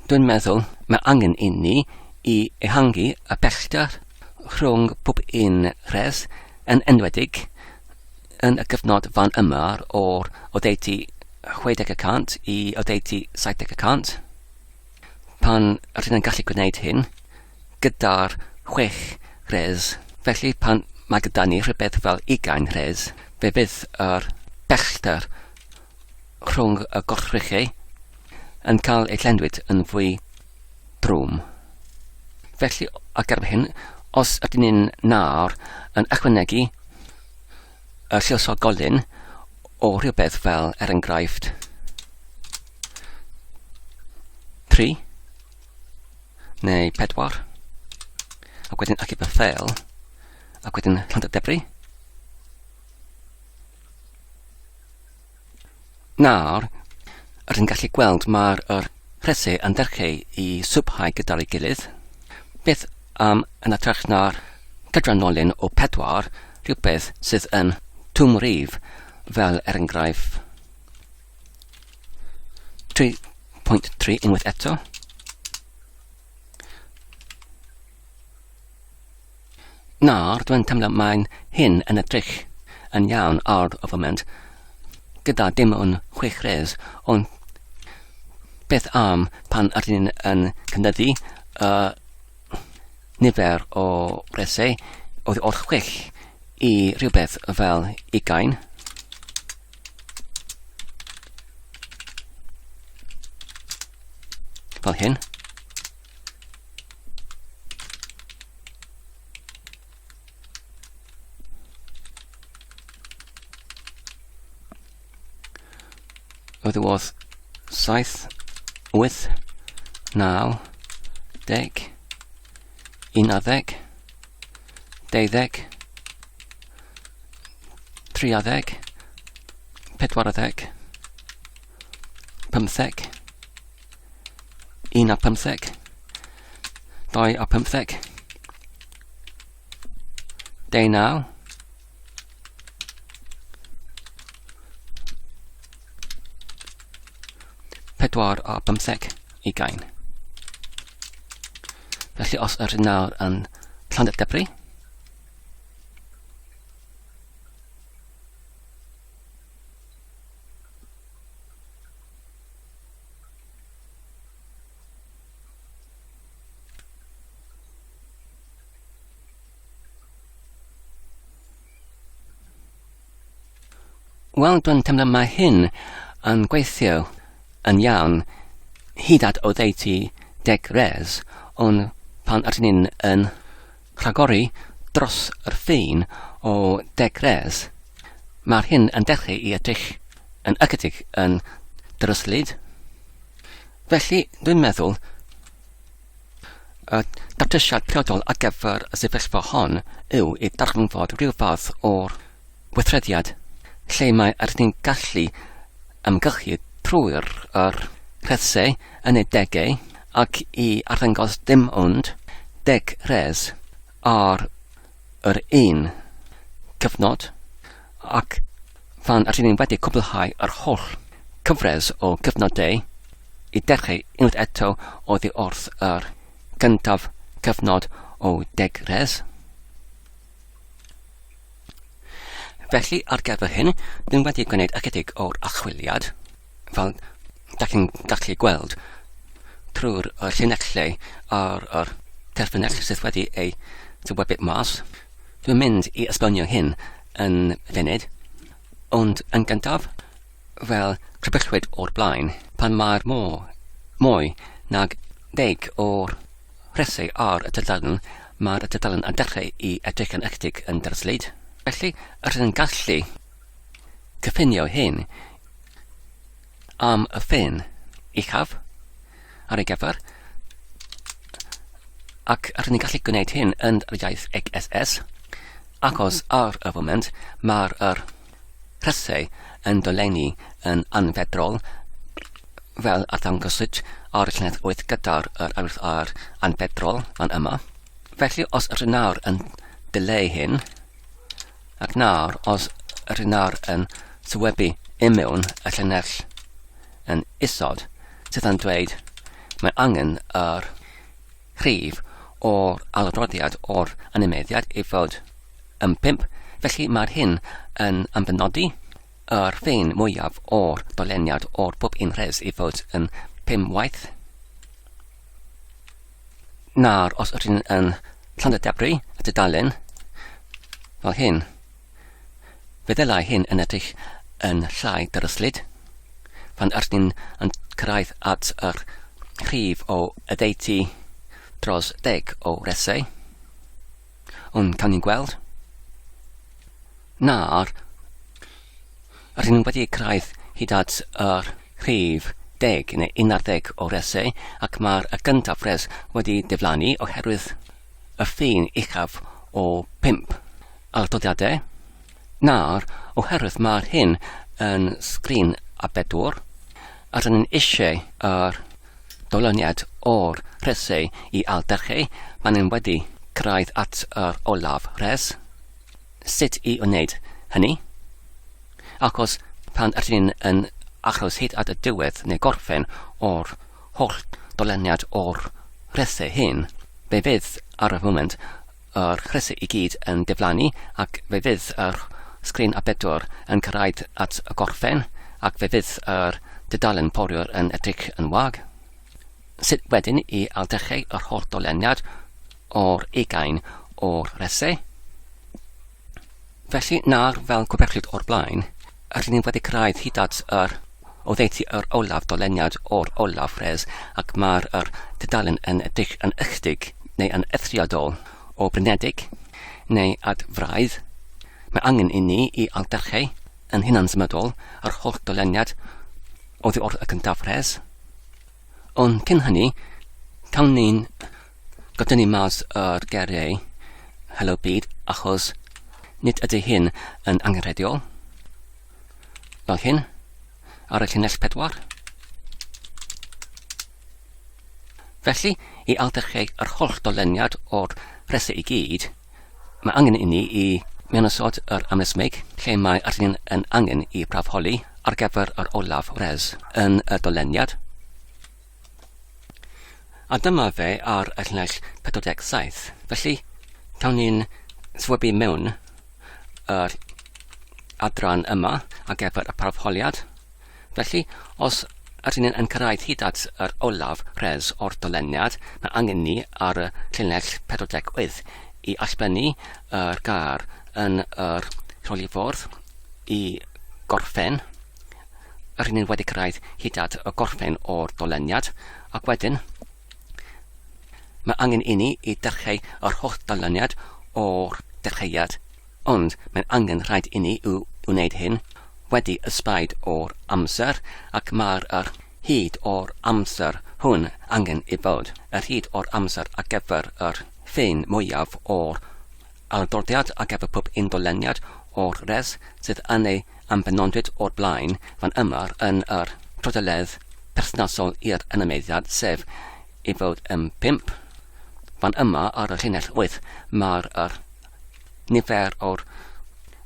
dwi'n meddwl mae angen i ni i ehangu y pellter rhwng pob un rhes, yn enwedig yn y gyfnod fan yma o'r oddeutu 60% i oddeutu 70%. Pan rydyn ni'n gallu gwneud hyn gyda'r 6 rhes. Felly pan mae gyda ni rhywbeth fel 20 rhes, fe fydd yr pellter rhwng y gorchrychau yn cael ei llenwyd yn fwy drwm. Felly, ar gyfer hyn, os ydyn ni'n nawr yn ychwanegu y lluosogolyn o rhywbeth fel enghraifft 3 neu 4, ac wedyn ac i ffeil, ac wedyn Llandybri. Nawr, rydyn gallu gweld mae'r rhesau yn dechrau i swbhau gyda'r ei gilydd. Beth am yn ytrach na'r cydranolyn o 4, rhywbeth sydd yn twm rhif fel enghraifft 3.3 unwaith eto. Nawr, dwi'n teimlo mae'n hyn yn edrych yn iawn ar y foment, gyda dim ond 6 rhes, ond beth am pan ydyn yn cynyddu nifer o resau oedd o'r 6 i rhywbeth fel 20. Fel hyn. Oedd 7, 8, 9, 10, 11, 12, 13, 14, 15, 15, 15, 19, 15, 20. Felly os ydyn nawr yn Llandybri, wel, dwi'n teimlo mae hyn yn gweithio yn iawn hyd at oddeutu 10 res, ond pan ydyn ni'n yn rhagori dros yr ffin o 10 res, mae'r hyn yn dechrau i edrych yn ychydig yn dryslyd. Felly, dwi'n meddwl Y datrysiad priodol ar gyfer y sefyllfa hon yw i darganfod rhyw fath o'r weithreddiad, lle mae ydym ni'n gallu ymgylchu trwy'r rhesau yn y degau ac i arddangos dim ond 10 res ar yr un cyfnod, ac fan ydym ni wedi cwblhau yr holl cyfres o gyfnodau i dechrau unwaith eto oddi wrth yr gyntaf cyfnod o 10 res. Felly, ar gyfer hyn, dyn wedi gwneud ychydig o'r achwiliad, fel da chi'n gallu gweld trwy'r llinellau ar terfynell sydd wedi ei wynebu mas. Dwi'n mynd i esbonio hyn yn funud, ond yn gyntaf, fel crybellwyd o'r blaen, pan mae'r mwy nag 10 o'r rhesau ar y dudalen, mae'r dudalen yn dechrau i edrych yn ychydig yn dryslyd. Felly, rydyn ni'n gallu cyffinio hyn am y ffin uchaf ar ei gyfer, ac rydyn ni'n gallu gwneud hyn yn yr iaith CSS, achos ar y foment mae'r rhesau yn dolenni yn anfedrol, fel arddangoswyd ar y llinell 8 gyda'r awyrth ar anfedrol fan yma. Felly, os ydyn nawr yn dileu hyn, ac nawr os ydyn nawr yn wynebu i mewn y llinell yn isod, sydd yn dweud mae angen yr rhif o'r alodroddiad o'r animeddiad i fod yn 5, felly mae'r hyn yn ymbenodi yr ffin mwyaf o'r doleniad o'r bob un res i fod yn 5 waith. Nawr, os ydyn yn llandydebru y dudalen, fel hyn, fe ddylai hyn yn edrych yn llai dryslyd, pan ydyn yn cyrraedd at yr rhif o adeiladu dros 10 o resau. Ond cawn ni'n gweld. Nawr, rydyn nhw wedi cyrraedd hyd at yr rhif 10 neu 11 o resau, ac mae'r gyntaf res wedi diflannu oherwydd y ffin uchaf o 5 alododiadau. Nawr, oherwydd mae'r hyn yn sgrinarbedawr, rydyn nhw'n eisiau yr doloniad o'r resau i alderchau, maen nhw'n wedi cyrraedd at yr olaf res. Sut i wneud hynny? Achos pan ydyn yn achos hyd at y diwedd neu gorffen o'r holl doleniad o'r resau hyn, fe fydd ar y foment yr resau i gyd yn diflannu, ac fe fydd yr sgrinarbedawr yn cyrraedd at y gorffen, ac fe fydd yr dudalen poriwr yn edrych yn wag. Sut wedyn i alderchau yr holl doleniad o'r 20 o'r resau? Felly nawr, fel gwbellwyd o'r blaen, rydyn ni wedi cyrraedd hyd at oddeutu yr olaf doleniad o'r olaf res, ac mae'r dudalen yn edrych yn ychydig neu yn eithriadol o brynedig neu ad fraidd. Mae angen i ni i alderchau yn hunan-symudol yr holl doleniad oddi wrth y gyntaf res. Ond cyn hynny, cawn ni'n godynnu mas yr geiriau hello byd, achos nid ydy hyn yn angenrheidiol. Fel hyn, ar y llinell 4. Felly, i alderchau yr holl doleniad o'r resau i gyd, mae angen i ni i mewnysod yr amlysmig, lle mae ydyn yn angen i brafholi ar gyfer yr olaf res yn y doleniad. A dyma fe ar y llinell 47. Felly, cawn ni'n wynebu mewn yr adran yma ar gyfer y parafholiad. Felly, os ydyn yn cyrraedd hyd at yr olaf res o'r doleniad, mae angen ni ar y llinell 48 i allbennu yr gair yn yr rholifordd i gorffen. Ydyn ni wedi cyrraedd hyd at y gorffen o'r doleniad, ac wedyn mae angen i ni i dechrau yr holl doleniad o'r dechreuad, ond mae'n angen rhaid i ni wneud hyn wedi ysbaid o'r amser, ac mae'r hyd o'r amser hwn angen I bod. Yr hyd o'r amser ar gyfer yr ffin mwyaf o'r adroddiad ar gyfer pob un doleniad o'r res sydd yn ei ambenodwyd o'r blaen fan yma yn yr prodyledd perthnasol i'r animeiddiad sef I fod yn 5. Fan yma ar y llinell 8 mae'r nifer o'r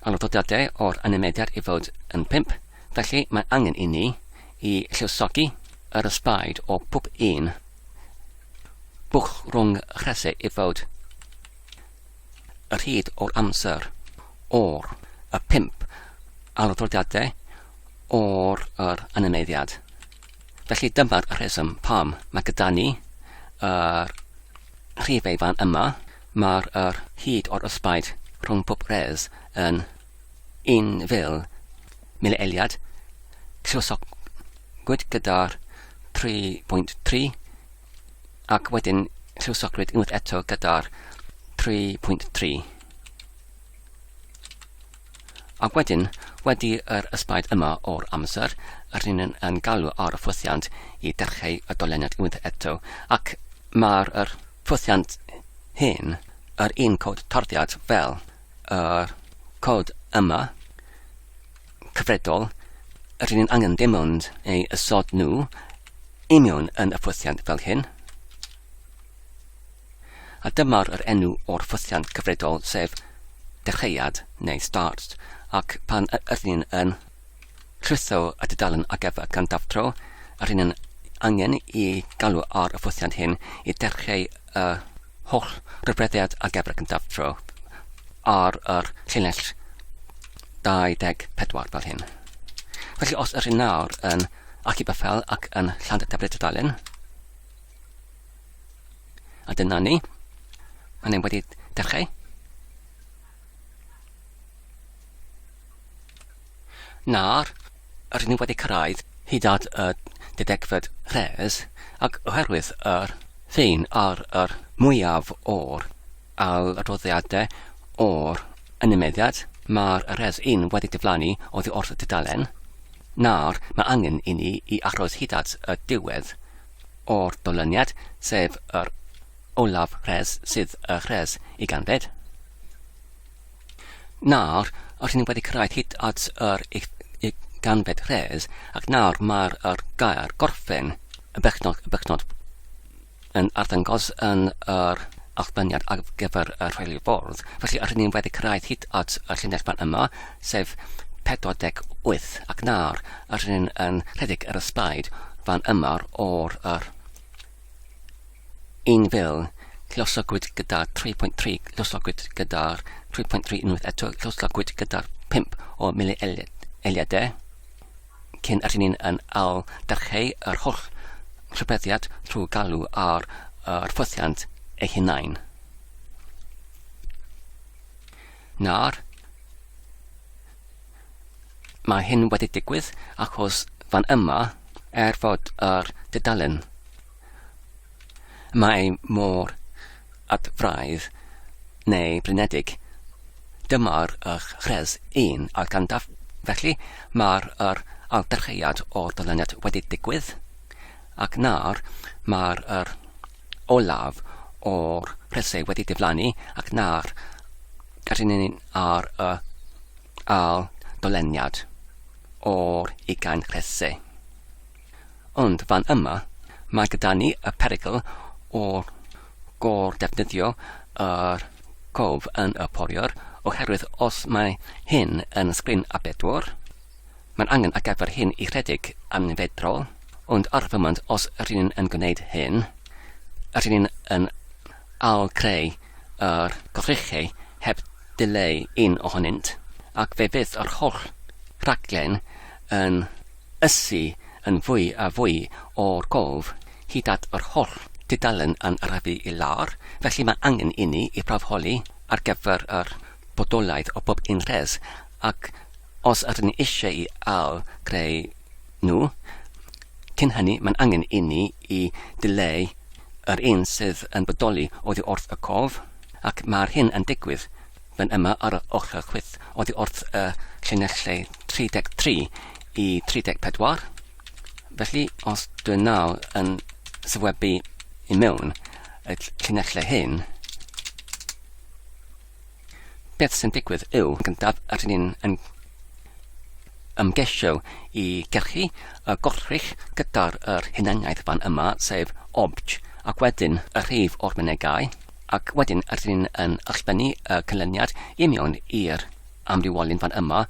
adroddiadau o'r animeiddiad I fod yn 5. Felly mae angen I ni I lluosogi yr ysbaid o pob un bwch rhwng chrysau I fod yr hyd o'r amser o'r y 5 adroddiadau o'r animeiddiad. Felly dyma'r rheswm pam mae gyda ni yr rhifau fan yma. Mae'r hyd o'r ysbaid rhwng pob res yn 1,000 milieliad lluosogwyd gyda'r 3.3 ac wedyn lluosogrwyd unwaith eto gyda'r 3.3. Ac wedyn, wedi yr ysbaid yma o'r amser, rydyn yn galw ar y ffwthiant I dechrau y doleniad unwaith eto, ac mae'r ffwthiant hyn yr un cod torddiad fel yr cod yma cyfredol rydyn angen dim ond ei ysod nhw union yn y ffwthiant fel hyn. A dyma'r enw o'r ffwthiant cyfredol sef dechreuad neu start ac pan rydyn yn llwytho y dudalen ar gyfer gandaftro rydyn angen I galw ar y ffwthiant hyn I dechrau y holl rybreddiad ar gyfer gandaftro ar yr llinell 24 fel hyn. Felly os ydych nawr yn achub y ffel ac yn Llandertablu dudalen, a dyna ni, mae ni wedi dechrau. Nawr, rydyn ni wedi cyrraedd hyd at y dudegfed res ac oherwydd yr ffin ar yr mwyaf o'r adroddiadau o'r animeiddiad, mae'r res 1 wedi diflannu oddi wrth y dudalen. Nawr, mae angen I ni I aros hyd at y diwedd o'r doleniad, sef yr olaf res sydd y res 100. Nawr, rydyn ni wedi cyrraedd hyd at yr 100 res, ac nawr mae'r gair gorffen y bechnodd yn arddangos yn yr allbyniad ar gyfer y rheoli fwrdd. Felly rydyn ni wedi cyrraedd hyd at y llinell fan yma, sef 48 ac nawr rydyn yn rhedeg yr ysbaid fan yma o'r 1,000 lluosogwyd gyda 3.3 lluosogwyd gyda'r 3.3 unwaith eto lluosogwyd gyda'r 5 o milieliadau cyn rydyn yn ail dechrau yr holl rhybeddiad trwy galw ar yr ffwthiant ei hunain. Nawr, mae hyn wedi digwydd achos fan yma fod yr dudalen mae mor adfraidd neu blinedig. Dyma'r res 1 ar gandaf, felly mae'r aldechreuad o'r doleniad wedi digwydd ac nawr mae'r olaf o'r rhesau wedi diflannu ac nawr rydyn ni ar y doleniad o'r 20 rhesau. Ond fan yma mae gyda ni y perygl o'r defnyddio yr cof yn y poriwr oherwydd os mae hyn yn sgrinarbedawr, mae'n angen ar gyfer hyn I rhedeg anfedrol, ond ar y foment os rydyn yn gwneud hyn, rydyn yn ail creu yr gwrthrychau heb dileu un ohonynt, ac fe fydd yr holl rhaglen yn ysu yn fwy a fwy o'r cof hyd at yr holl dudalen yn arafu I lawr, felly mae angen I ni I brafholi ar gyfer yr bodolaeth o bob un res, ac os ydyn ni eisiau I ail greu nhw, cyn hynny mae'n angen I ni I dileu yr un sydd yn bodoli oddi wrth y cof, ac mae'r hyn yn digwydd fan yma ar y ochr chwith oddi wrth y llinellau 33 I 34. Felly, os dwi'n nawr yn sefydlu I mewn y llinellau hyn, beth sy'n digwydd yw, gyntaf, rydyn ni'n yn ymgesio I gerchu y gorrych gyda'r hunaniaeth fan yma, sef obj, ac wedyn y rhif o'r mynegau, ac wedyn rydyn ni'n yn allbennu y canlyniad I mewn i'r amrywolyn fan yma,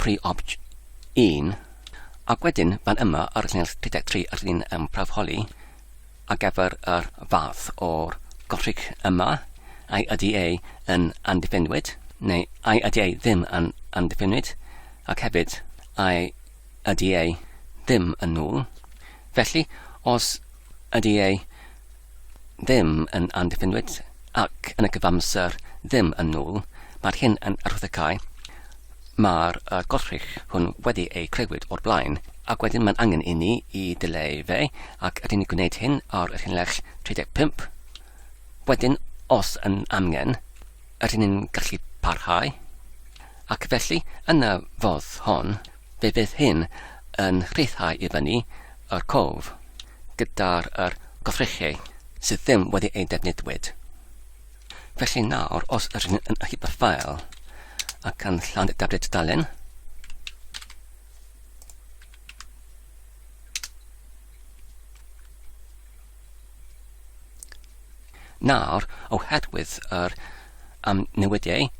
pre-obj 1, ac wedyn fan yma ar y llinell 33 rydyn ni'n prawholi ar gyfer yr fath o'r gorrych yma, ai ydy yn undiffinwyd, neu ai ydy ddim yn undiffinwyd, ac hefyd ai ydy ddim yn nwl. Felly, os ydy ddim yn undiffinwyd ac yn y gyfamser ddim yn nwl, mae'r hyn yn arwyddocae, mae'r gorrych hwn wedi ei creuwyd o'r blaen, ac wedyn mae'n angen I ni I dileu fe, ac ydyn ni'n gwneud hyn ar y llinell 35. Wedyn, os yn angen, ydyn ni'n gallu parhau, ac felly, yn y fodd hon, fe fydd hyn yn rhyddhau I fyny yr cof, gyda'r gorchrichau sydd ddim wedi ei defnyddiwyd. Felly nawr, os ydyn ni'n ychydig y ffael, ac yn llan dablu tudalen, nawr, oherwydd yr newidiau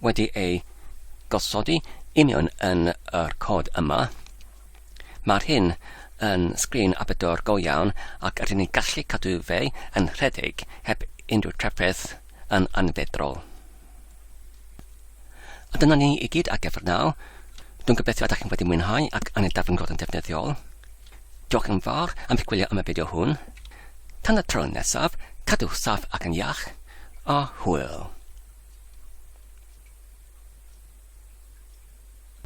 wedi ei gosodi I mewn yn yr cod yma, mae'r hyn yn sgrinarbedawr go iawn ac ydyn ni'n gallu cadw fe yn rhedeg heb unrhyw trafferth yn anfedrol. A dyna ni I gyd ar gyfer nawr. Dwi'n gobeithio ydych chi'n wedi mwynhau ac yn ei darlungrod yn defnyddiol. Diolch yn fawr am eich gwylio am y fideo hwn. Tan y tro nesaf, cadwch saff ac yn iach, a hwyl.